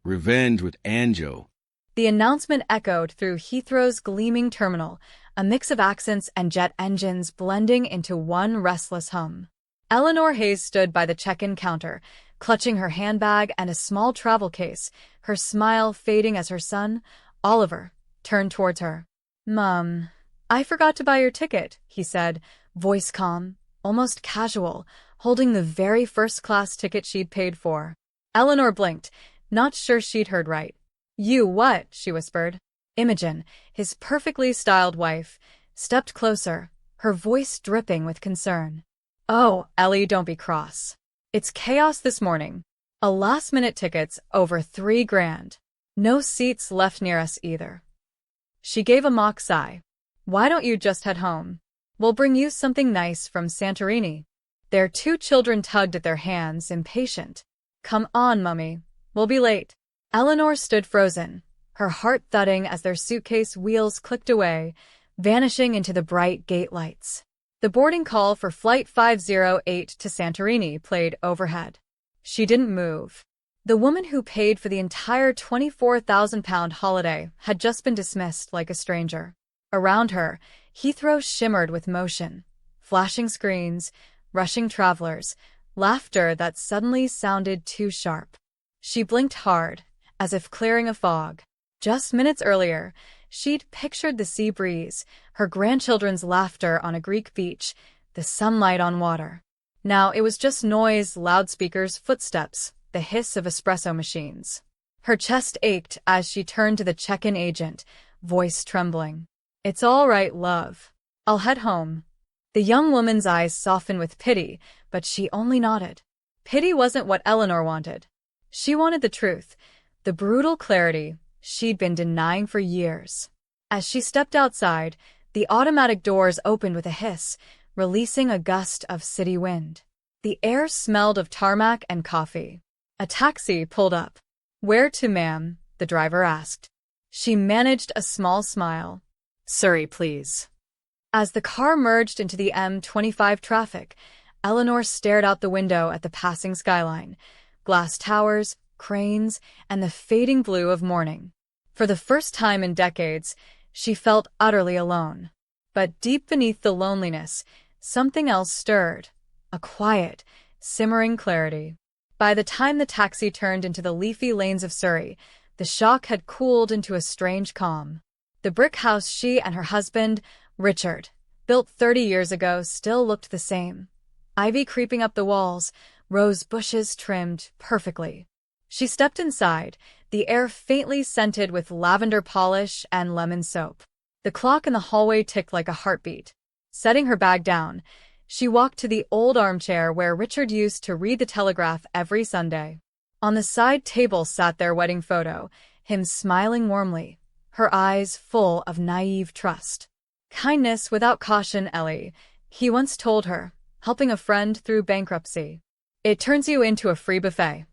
Revenge with Anjo. The announcement echoed through Heathrow's gleaming terminal, a mix of accents and jet engines blending into one restless hum. Eleanor Hayes stood by the check-in counter, clutching her handbag and a small travel case, her smile fading as her son, Oliver, turned towards her. "Mom, I forgot to buy your ticket," he said, voice calm, almost casual, holding the very first-class ticket she'd paid for. Eleanor blinked, not sure she'd heard right. "You what?" she whispered. Imogen, his perfectly styled wife, stepped closer, her voice dripping with concern. "Oh, Ellie, don't be cross. It's chaos this morning. A last-minute ticket's over $3,000. No seats left near us either." She gave a mock sigh. "Why don't you just head home? We'll bring you something nice from Santorini." Their two children tugged at their hands, impatient. "Come on, Mummy. We'll be late." Eleanor stood frozen, her heart thudding as their suitcase wheels clicked away, vanishing into the bright gate lights. The boarding call for Flight 508 to Santorini played overhead. She didn't move. The woman who paid for the entire £24,000 holiday had just been dismissed like a stranger. Around her, Heathrow shimmered with motion. Flashing screens, rushing travelers, laughter that suddenly sounded too sharp. She blinked hard, as if clearing a fog. Just minutes earlier, she'd pictured the sea breeze, her grandchildren's laughter on a Greek beach, the sunlight on water. Now it was just noise, loudspeakers, footsteps, the hiss of espresso machines. Her chest ached as she turned to the check-in agent, voice trembling. "It's all right, love. I'll head home." The young woman's eyes softened with pity, but she only nodded. Pity wasn't what Eleanor wanted. She wanted the truth, the brutal clarity she'd been denying for years. As she stepped outside, the automatic doors opened with a hiss, releasing a gust of city wind. The air smelled of tarmac and coffee. A taxi pulled up. "Where to, ma'am?" the driver asked. She managed a small smile. "Surrey, please." As the car merged into the M25 traffic, Eleanor stared out the window at the passing skyline, glass towers, cranes, and the fading blue of morning. For the first time in decades, she felt utterly alone. But deep beneath the loneliness, something else stirred, a quiet, simmering clarity. By the time the taxi turned into the leafy lanes of Surrey, the shock had cooled into a strange calm. The brick house she and her husband, Richard, built 30 years ago still looked the same. Ivy creeping up the walls, rose bushes trimmed perfectly. She stepped inside, the air faintly scented with lavender polish and lemon soap. The clock in the hallway ticked like a heartbeat. Setting her bag down, she walked to the old armchair where Richard used to read the Telegraph every Sunday. On the side table sat their wedding photo, him smiling warmly, her eyes full of naive trust. "Kindness without caution, Ellie," he once told her, helping a friend through bankruptcy. "It turns you into a free buffet."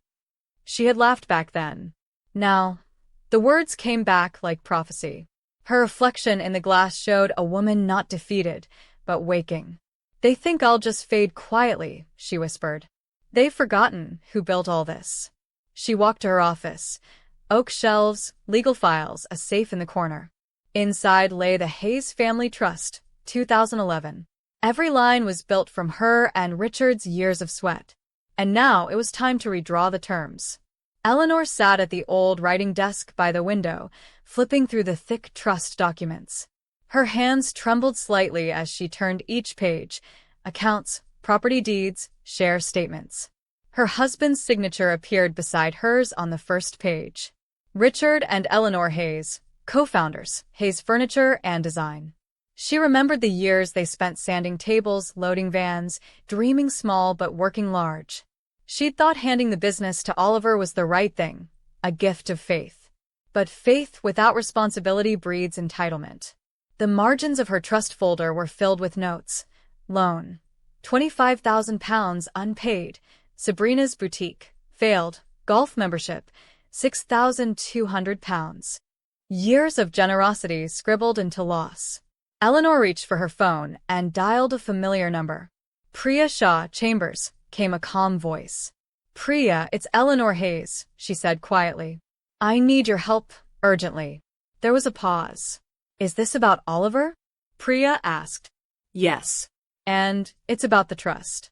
She had laughed back then. Now, the words came back like prophecy. Her reflection in the glass showed a woman not defeated, but waking. "They think I'll just fade quietly," she whispered. "They've forgotten who built all this." She walked to her office. Oak shelves, legal files, a safe in the corner. Inside lay the Hayes Family Trust, 2011. Every line was built from her and Richard's years of sweat. And now it was time to redraw the terms. Eleanor sat at the old writing desk by the window, flipping through the thick trust documents. Her hands trembled slightly as she turned each page: accounts, property deeds, share statements. Her husband's signature appeared beside hers on the first page. Richard and Eleanor Hayes, co-founders, Hayes Furniture and Design. She remembered the years they spent sanding tables, loading vans, dreaming small but working large. She'd thought handing the business to Oliver was the right thing, a gift of faith. But faith without responsibility breeds entitlement. The margins of her trust folder were filled with notes. Loan. £25,000 unpaid. Sabrina's boutique. Failed. Golf membership. £6,200. Years of generosity scribbled into loss. Eleanor reached for her phone and dialed a familiar number. "Priya Shah, Chambers," came a calm voice. "Priya, it's Eleanor Hayes," she said quietly. I need your help, urgently. There was a pause. Is this about Oliver? Priya asked. Yes. And it's about the trust.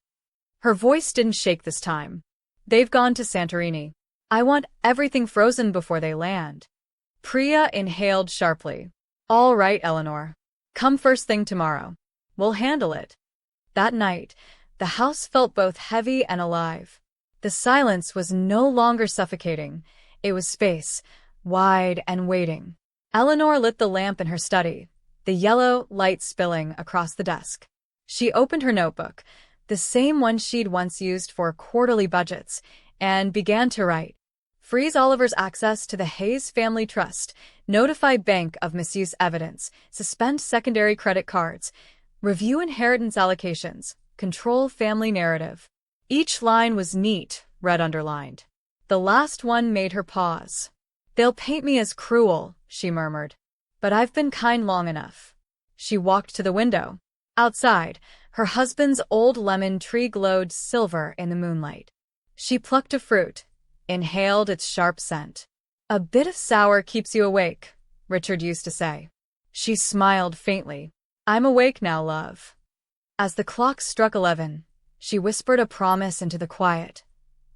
Her voice didn't shake this time. They've gone to Santorini. I want everything frozen before they land. Priya inhaled sharply. All right, Eleanor. Come first thing tomorrow. We'll handle it. That night, the house felt both heavy and alive. The silence was no longer suffocating. It was space, wide and waiting. Eleanor lit the lamp in her study, the yellow light spilling across the desk. She opened her notebook, the same one she'd once used for quarterly budgets, and began to write. Freeze Oliver's access to the Hayes Family Trust, notify bank of misuse evidence, suspend secondary credit cards, review inheritance allocations, control family narrative. Each line was neat, red underlined. The last one made her pause. They'll paint me as cruel, she murmured. But I've been kind long enough. She walked to the window. Outside, her husband's old lemon tree glowed silver in the moonlight. She plucked a fruit, inhaled its sharp scent. A bit of sour keeps you awake, Richard used to say. She smiled faintly. I'm awake now, love. As the clock struck 11, she whispered a promise into the quiet.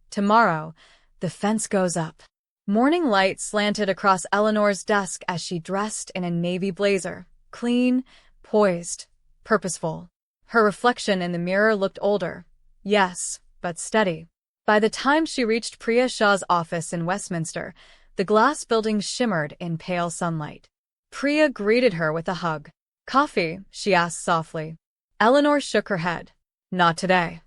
Tomorrow, the fence goes up. Morning light slanted across Eleanor's desk as she dressed in a navy blazer, clean, poised, purposeful. Her reflection in the mirror looked older, yes, but steady. By the time she reached Priya Shah's office in Westminster, the glass building shimmered in pale sunlight. Priya greeted her with a hug. Coffee? She asked softly. Eleanor shook her head. Not today.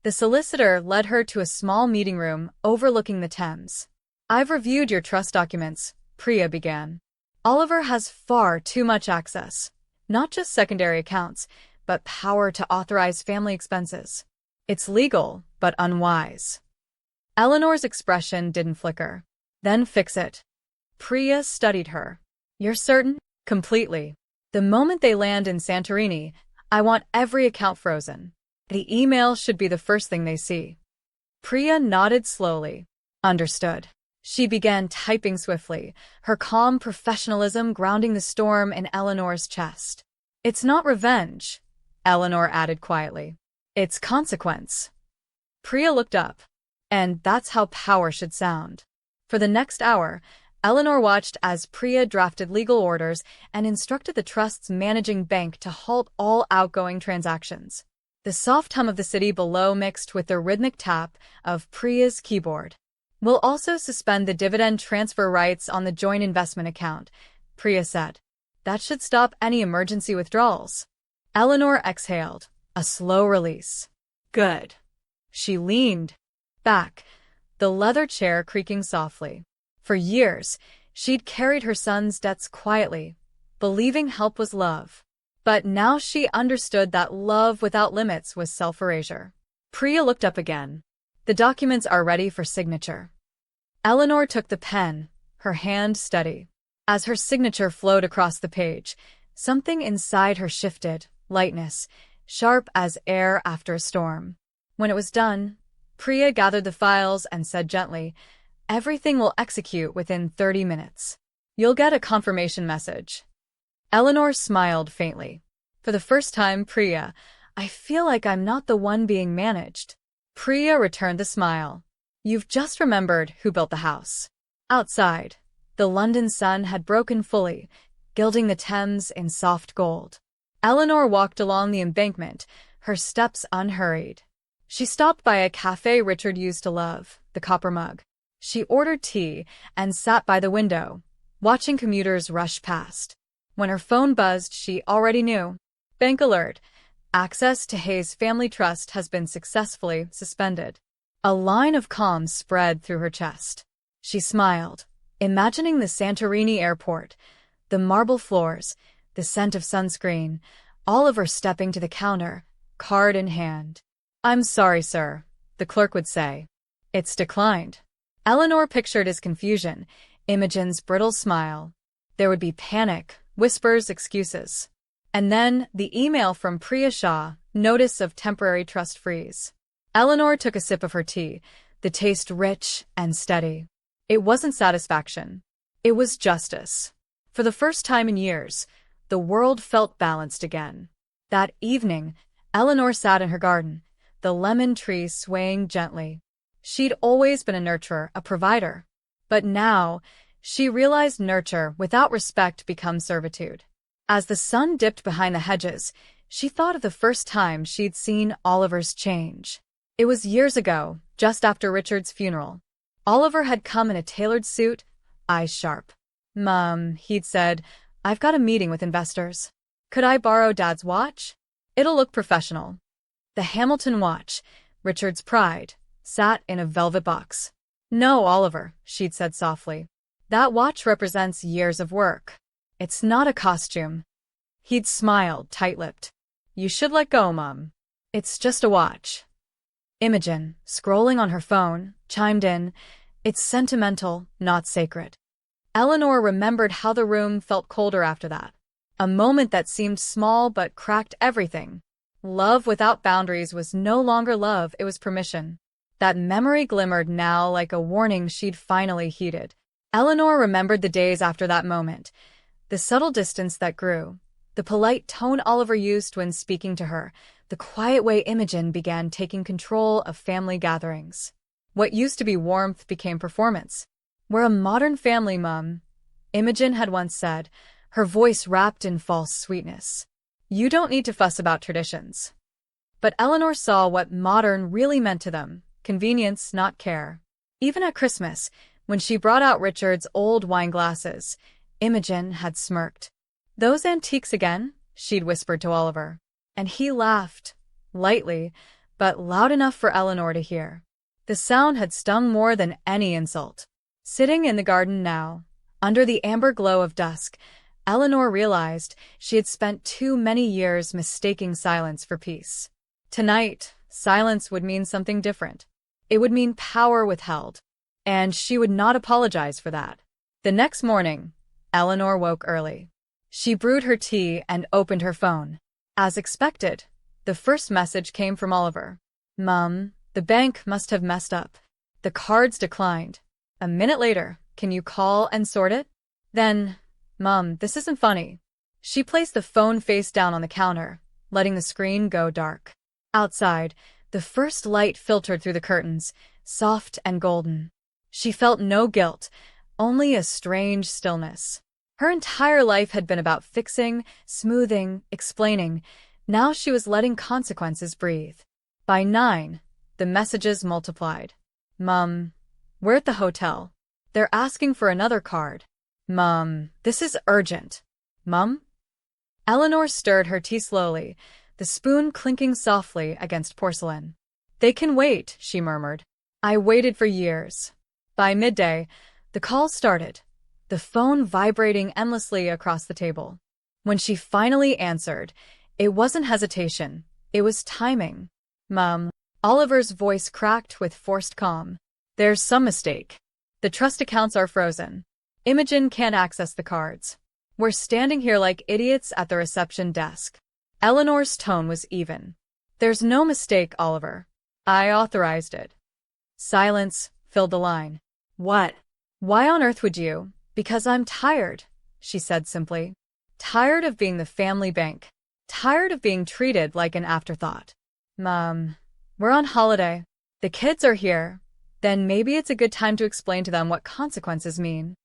The solicitor led her to a small meeting room overlooking the Thames. I've reviewed your trust documents, Priya began. Oliver has far too much access. Not just secondary accounts, but power to authorize family expenses. It's legal, but unwise. Eleanor's expression didn't flicker. Then fix it. Priya studied her. You're certain? Completely. The moment they land in Santorini, I want every account frozen. The email should be the first thing they see. Priya nodded slowly. Understood. She began typing swiftly, her calm professionalism grounding the storm in Eleanor's chest. It's not revenge, Eleanor added quietly. It's consequence. Priya looked up. And that's how power should sound. For the next hour, Eleanor watched as Priya drafted legal orders and instructed the trust's managing bank to halt all outgoing transactions. The soft hum of the city below mixed with the rhythmic tap of Priya's keyboard. We'll also suspend the dividend transfer rights on the joint investment account, Priya said. That should stop any emergency withdrawals. Eleanor exhaled, a slow release. Good. She leaned back, the leather chair creaking softly. For years, she'd carried her son's debts quietly, believing help was love. But now she understood that love without limits was self-erasure. Priya looked up again. The documents are ready for signature. Eleanor took the pen, her hand steady. As her signature flowed across the page, something inside her shifted, lightness, sharp as air after a storm. When it was done, Priya gathered the files and said gently, Everything will execute within 30 minutes. You'll get a confirmation message. Eleanor smiled faintly. For the first time, Priya, I feel like I'm not the one being managed. Priya returned the smile. You've just remembered who built the house. Outside, the London sun had broken fully, gilding the Thames in soft gold. Eleanor walked along the embankment, her steps unhurried. She stopped by a cafe Richard used to love, the Copper Mug. She ordered tea and sat by the window, watching commuters rush past. When her phone buzzed, she already knew. Bank alert. Access to Hayes Family Trust has been successfully suspended. A line of calm spread through her chest. She smiled, imagining the Santorini airport, the marble floors, the scent of sunscreen, Oliver stepping to the counter, card in hand. I'm sorry, sir, the clerk would say. It's declined. Eleanor pictured his confusion, Imogen's brittle smile. There would be panic, whispers, excuses. And then the email from Priya Shah, notice of temporary trust freeze. Eleanor took a sip of her tea, the taste rich and steady. It wasn't satisfaction. It was justice. For the first time in years, the world felt balanced again. That evening, Eleanor sat in her garden, the lemon tree swaying gently. She'd always been a nurturer, a provider. But now, she realized nurture without respect becomes servitude. As the sun dipped behind the hedges, she thought of the first time she'd seen Oliver's change. It was years ago, just after Richard's funeral. Oliver had come in a tailored suit, eyes sharp. "Mom," he'd said, "I've got a meeting with investors. Could I borrow Dad's watch? It'll look professional." The Hamilton watch, Richard's pride, sat in a velvet box. "No, Oliver," she'd said softly. "That watch represents years of work. It's not a costume." He'd smiled, tight-lipped. "You should let go, Mom. It's just a watch." Imogen, scrolling on her phone, chimed in, "It's sentimental, not sacred." Eleanor remembered how the room felt colder after that. A moment that seemed small but cracked everything. Love without boundaries was no longer love, it was permission. That memory glimmered now like a warning she'd finally heeded. Eleanor remembered the days after that moment. The subtle distance that grew. The polite tone Oliver used when speaking to her. The quiet way Imogen began taking control of family gatherings. What used to be warmth became performance. "We're a modern family, Mum," Imogen had once said, her voice wrapped in false sweetness. "You don't need to fuss about traditions." But Eleanor saw what modern really meant to them. Convenience, not care. Even at Christmas, when she brought out Richard's old wine glasses, Imogen had smirked. "Those antiques again?" she'd whispered to Oliver. And he laughed, lightly, but loud enough for Eleanor to hear. The sound had stung more than any insult. Sitting in the garden now, under the amber glow of dusk, Eleanor realized she had spent too many years mistaking silence for peace. Tonight, silence would mean something different. It would mean power withheld. And she would not apologize for that. The next morning, Eleanor woke early. She brewed her tea and opened her phone. As expected, the first message came from Oliver. "Mum, the bank must have messed up. The cards declined. A minute later, can you call and sort it?" Then, "Mum, this isn't funny." She placed the phone face down on the counter, letting the screen go dark. Outside, the first light filtered through the curtains, soft and golden. She felt no guilt, only a strange stillness. Her entire life had been about fixing, smoothing, explaining. Now she was letting consequences breathe. By 9, the messages multiplied. "Mum, we're at the hotel. They're asking for another card." "Mum, this is urgent." "Mum?" Eleanor stirred her tea slowly, the spoon clinking softly against porcelain. "They can wait," she murmured. "I waited for years." By midday, the call started, the phone vibrating endlessly across the table. When she finally answered, it wasn't hesitation, it was timing. "Mum," Oliver's voice cracked with forced calm. "There's some mistake. The trust accounts are frozen. Imogen can't access the cards. We're standing here like idiots at the reception desk." Eleanor's tone was even. "There's no mistake, Oliver. I authorized it." Silence filled the line. "What? Why on earth would you?" "Because I'm tired," she said simply. "Tired of being the family bank. Tired of being treated like an afterthought." "Mum, we're on holiday. The kids are here. Then maybe it's a good time to explain to them what consequences mean."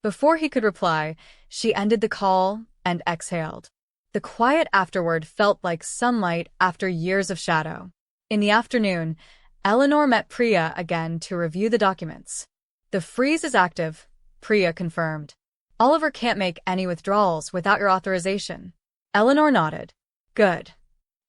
Before he could reply, she ended the call and exhaled. The quiet afterward felt like sunlight after years of shadow. In the afternoon, Eleanor met Priya again to review the documents. "The freeze is active," Priya confirmed. "Oliver can't make any withdrawals without your authorization." Eleanor nodded. "Good."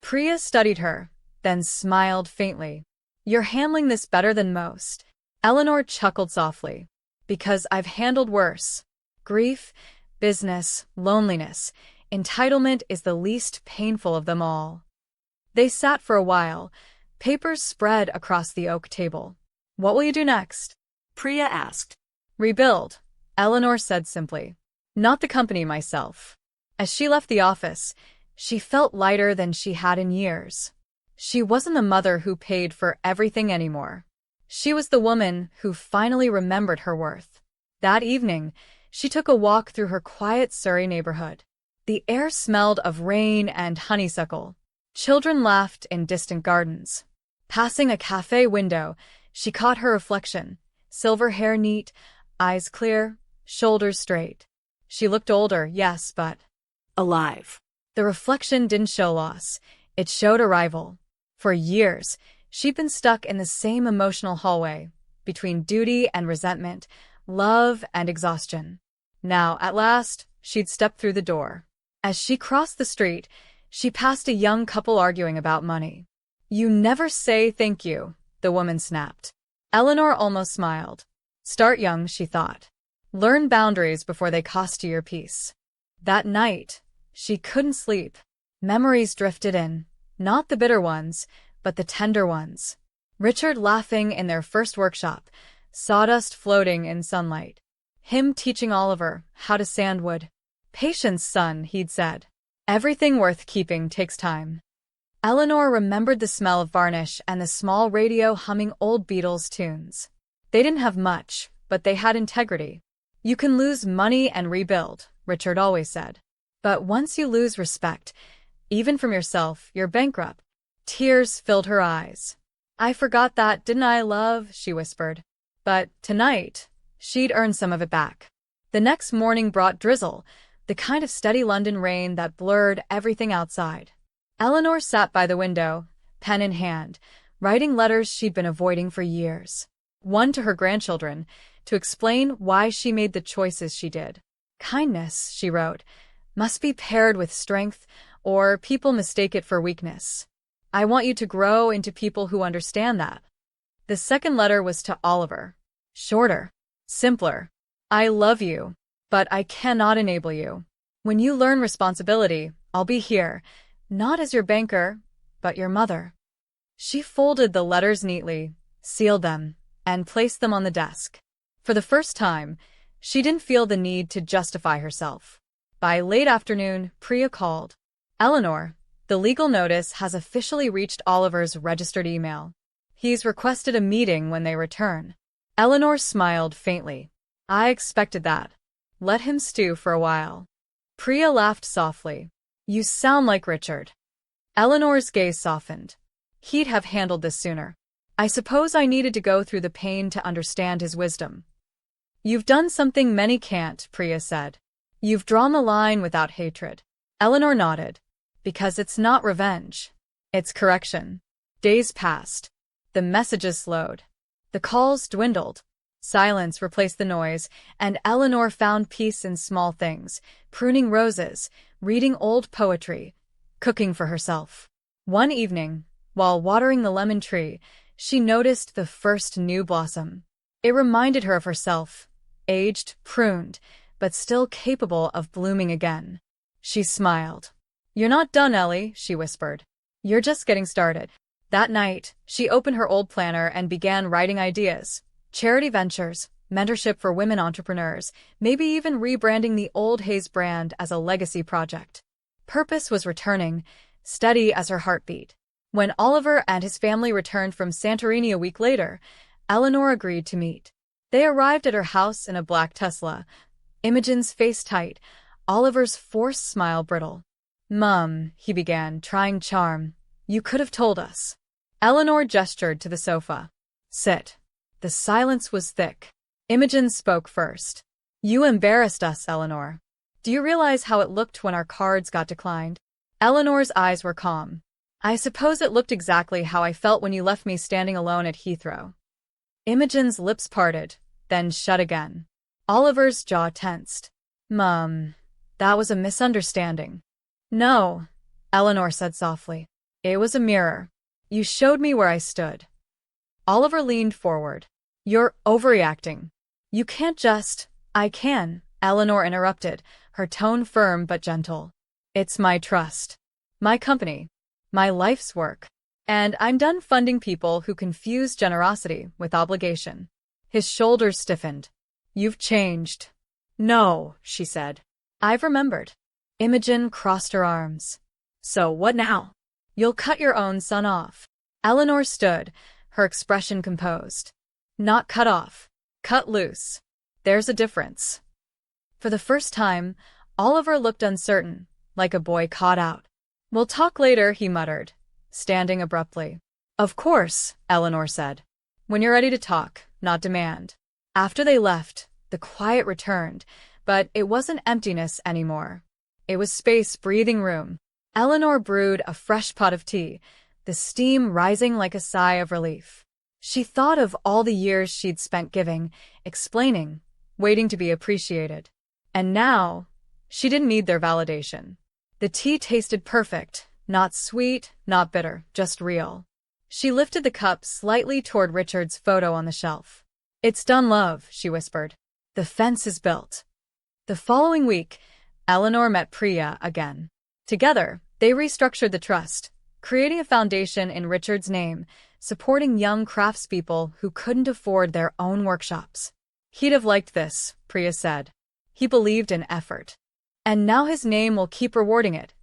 Priya studied her, then smiled faintly. "You're handling this better than most." Eleanor chuckled softly. "Because I've handled worse. Grief, business, loneliness. Entitlement is the least painful of them all." They sat for a while, papers spread across the oak table. "What will you do next?" Priya asked. "Rebuild," Eleanor said simply. "Not the company, myself." As she left the office, she felt lighter than she had in years. She wasn't the mother who paid for everything anymore. She was the woman who finally remembered her worth. That evening, she took a walk through her quiet Surrey neighborhood. The air smelled of rain and honeysuckle. Children laughed in distant gardens. Passing a cafe window, she caught her reflection, silver hair neat, eyes clear, shoulders straight. She looked older, yes, but alive. the reflection didn't show loss. It showed arrival. For years, she'd been stuck in the same emotional hallway, between duty and resentment, love and exhaustion. Now, at last, she'd stepped through the door. As she crossed the street, she passed a young couple arguing about money. "You never say thank you," the woman snapped. Eleanor almost smiled. Start young, she thought. Learn boundaries before they cost you your peace. That night, she couldn't sleep. Memories drifted in, not the bitter ones, but the tender ones. Richard laughing in their first workshop, sawdust floating in sunlight. Him teaching Oliver how to sand wood. "Patience, son," he'd said. "Everything worth keeping takes time." Eleanor remembered the smell of varnish and the small radio humming old Beatles tunes. They didn't have much, but they had integrity. "You can lose money and rebuild," Richard always said. "But once you lose respect, even from yourself, you're bankrupt." Tears filled her eyes. "I forgot that, didn't I, love?" she whispered. But tonight, she'd earned some of it back. The next morning brought drizzle, the kind of steady London rain that blurred everything outside. Eleanor sat by the window, pen in hand, writing letters she'd been avoiding for years. One to her grandchildren, to explain why she made the choices she did. "Kindness," she wrote, "must be paired with strength, or people mistake it for weakness. I want you to grow into people who understand that." The second letter was to Oliver. Shorter, simpler. "I love you, but I cannot enable you. When you learn responsibility, I'll be here, not as your banker, but your mother." She folded the letters neatly, sealed them, and placed them on the desk. For the first time, she didn't feel the need to justify herself. By late afternoon, Priya called. "Eleanor, the legal notice has officially reached Oliver's registered email. He's requested a meeting when they return." Eleanor smiled faintly. "I expected that. Let him stew for a while." Priya laughed softly. "You sound like Richard." Eleanor's gaze softened. He'd have handled this sooner. "I suppose I needed to go through the pain to understand his wisdom." "You've done something many can't," Priya said. "You've drawn the line without hatred." Eleanor nodded. "Because it's not revenge. It's correction." Days passed. The messages slowed. The calls dwindled. Silence replaced the noise, and Eleanor found peace in small things, pruning roses, reading old poetry, cooking for herself. One evening, while watering the lemon tree, she noticed the first new blossom. It reminded her of herself, aged, pruned, but still capable of blooming again. She smiled. "You're not done, Ellie," she whispered. "You're just getting started." That night, she opened her old planner and began writing ideas. Charity ventures, mentorship for women entrepreneurs, maybe even rebranding the old Hayes brand as a legacy project. Purpose was returning, steady as her heartbeat. When Oliver and his family returned from Santorini a week later, Eleanor agreed to meet. They arrived at her house in a black Tesla, Imogen's face tight, Oliver's forced smile brittle. "Mum," he began, trying charm, "you could have told us." Eleanor gestured to the sofa. "Sit." The silence was thick. Imogen spoke first. "You embarrassed us, Eleanor. Do you realize how it looked when our cards got declined?" Eleanor's eyes were calm. "I suppose it looked exactly how I felt when you left me standing alone at Heathrow." Imogen's lips parted, then shut again. Oliver's jaw tensed. "Mum, that was a misunderstanding." "No," Eleanor said softly. "It was a mirror. You showed me where I stood." Oliver leaned forward. "You're overreacting. You can't just—" "I can," Eleanor interrupted, her tone firm but gentle. "It's my trust. My company. My life's work. And I'm done funding people who confuse generosity with obligation." His shoulders stiffened. "You've changed." "No," she said. "I've remembered." Imogen crossed her arms. "So what now?" "You'll cut your own son off." Eleanor stood, her expression composed. Not cut off. Cut loose. There's a difference. For the first time, Oliver looked uncertain, like a boy caught out. "We'll talk later," he muttered, standing abruptly. "Of course," Eleanor said. "When you're ready to talk, not demand." After they left, the quiet returned, but it wasn't emptiness anymore. It was space, breathing room. Eleanor brewed a fresh pot of tea, the steam rising like a sigh of relief. She thought of all the years she'd spent giving, explaining, waiting to be appreciated. And now, she didn't need their validation. The tea tasted perfect, not sweet, not bitter, just real. She lifted the cup slightly toward Richard's photo on the shelf. "It's done, love," she whispered. "The fence is built." The following week, Eleanor met Priya again. Together, they restructured the trust, creating a foundation in Richard's name, supporting young craftspeople who couldn't afford their own workshops. "He'd have liked this," Priya said. "He believed in effort. And now his name will keep rewarding it,"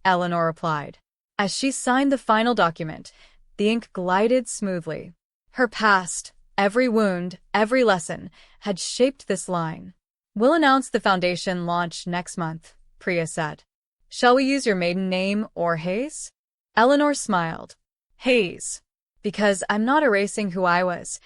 Eleanor replied. As she signed the final document, the ink glided smoothly. Her past, every wound, every lesson, had shaped this line. "We'll announce the foundation launch next month," Priya said. "Shall we use your maiden name or Hayes?" Eleanor smiled. "Hayes. Because I'm not erasing who I was.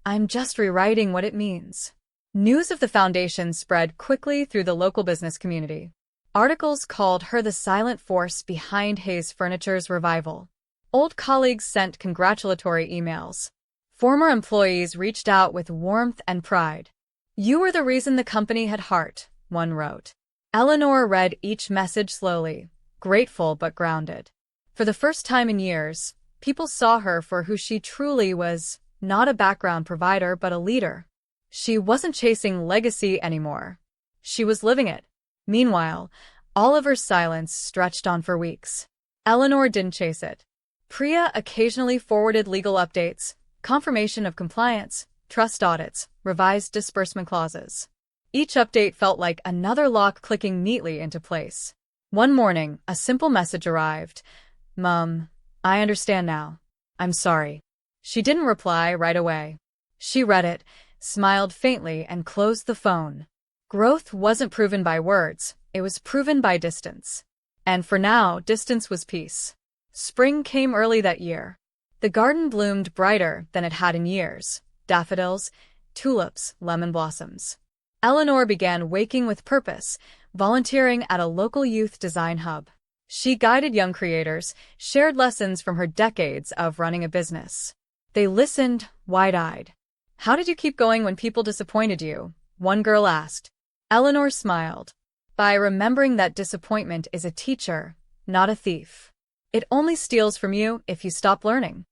I'm just rewriting what it means." News of the foundation spread quickly through the local business community. Articles called her the silent force behind Hayes Furniture's revival. Old colleagues sent congratulatory emails. Former employees reached out with warmth and pride. "You were the reason the company had heart," one wrote. Eleanor read each message slowly, grateful but grounded. For the first time in years, people saw her for who she truly was, not a background provider but a leader. She wasn't chasing legacy anymore. She was living it. Meanwhile, Oliver's silence stretched on for weeks. Eleanor didn't chase it. Priya occasionally forwarded legal updates, confirmation of compliance, trust audits, revised disbursement clauses. Each update felt like another lock clicking neatly into place. One morning, a simple message arrived. "Mum, I understand now. I'm sorry." She didn't reply right away. She read it, smiled faintly, and closed the phone. Growth wasn't proven by words, it was proven by distance. And for now, distance was peace. Spring came early that year. The garden bloomed brighter than it had in years. Daffodils, tulips, lemon blossoms. Eleanor began waking with purpose, volunteering at a local youth design hub. She guided young creators, shared lessons from her decades of running a business. They listened, wide-eyed. "How did you keep going when people disappointed you?" one girl asked. Eleanor smiled. "By remembering that disappointment is a teacher, not a thief. It only steals from you if you stop learning."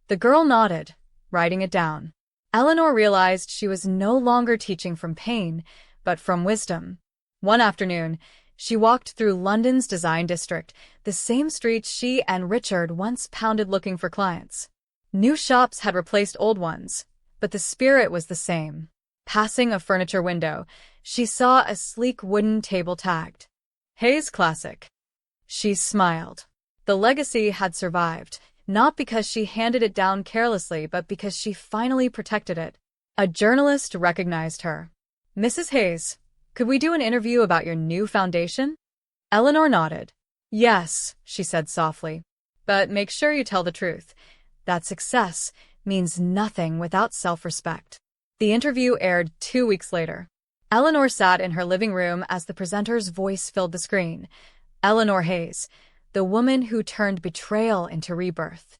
The girl nodded, writing it down. Eleanor realized she was no longer teaching from pain, but from wisdom. One afternoon, she walked through London's design district, the same streets she and Richard once pounded looking for clients. New shops had replaced old ones, but the spirit was the same. Passing a furniture window, she saw a sleek wooden table tagged Hayes Classic. She smiled. The legacy had survived, not because she handed it down carelessly, but because she finally protected it. A journalist recognized her. "Mrs. Hayes, could we do an interview about your new foundation?" Eleanor nodded. "Yes," she said softly. "But make sure you tell the truth. That success means nothing without self-respect." The interview aired 2 weeks later. Eleanor sat in her living room as the presenter's voice filled the screen. Eleanor Hayes, the woman who turned betrayal into rebirth.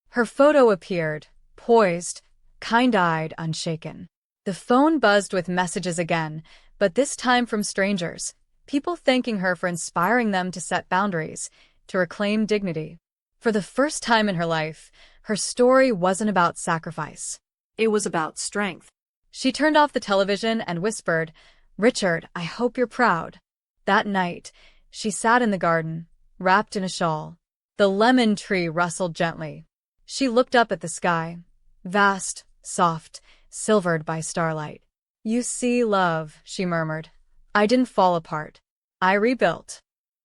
Her photo appeared, poised, kind-eyed, unshaken. The phone buzzed with messages again, but this time from strangers, people thanking her for inspiring them to set boundaries, to reclaim dignity. For the first time in her life, her story wasn't about sacrifice. It was about strength. She turned off the television and whispered, "Richard, I hope you're proud." That night, she sat in the garden, wrapped in a shawl. The lemon tree rustled gently. She looked up at the sky, vast, soft, silvered by starlight. "You see, love," she murmured, "I didn't fall apart. I rebuilt."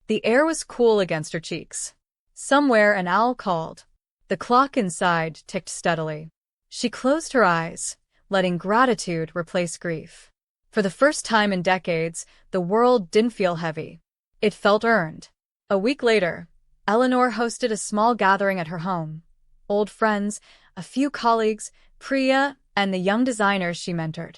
The air was cool against her cheeks. Somewhere an owl called. The clock inside ticked steadily. She closed her eyes, letting gratitude replace grief. For the first time in decades, the world didn't feel heavy. It felt earned. A week later, Eleanor hosted a small gathering at her home. Old friends, a few colleagues, Priya, and the young designers she mentored.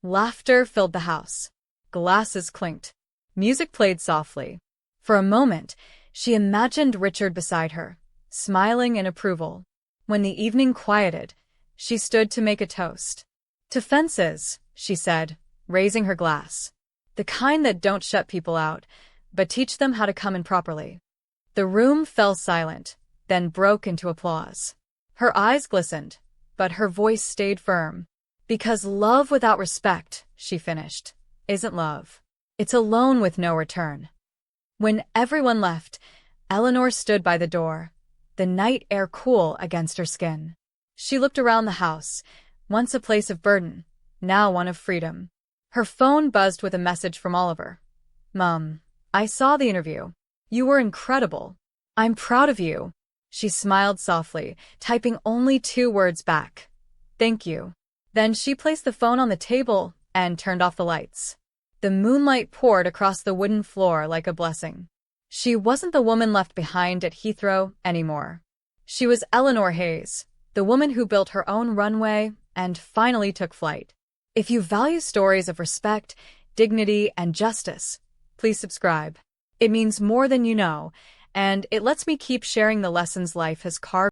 Laughter filled the house. Glasses clinked. Music played softly. For a moment, she imagined Richard beside her, smiling in approval. When the evening quieted, she stood to make a toast. "To fences," she said, raising her glass. "The kind that don't shut people out, but teach them how to come in properly." The room fell silent, then broke into applause. Her eyes glistened, but her voice stayed firm. "Because love without respect," she finished, "isn't love. It's a loan with no return." When everyone left, Eleanor stood by the door, the night air cool against her skin. She looked around the house, once a place of burden, now one of freedom. Her phone buzzed with a message from Oliver. "Mom, I saw the interview. You were incredible. I'm proud of you." She smiled softly, typing only 2 words back. "Thank you." Then she placed the phone on the table and turned off the lights. The moonlight poured across the wooden floor like a blessing. She wasn't the woman left behind at Heathrow anymore. She was Eleanor Hayes, the woman who built her own runway and finally took flight. If you value stories of respect, dignity, and justice, please subscribe. It means more than you know, and it lets me keep sharing the lessons life has carved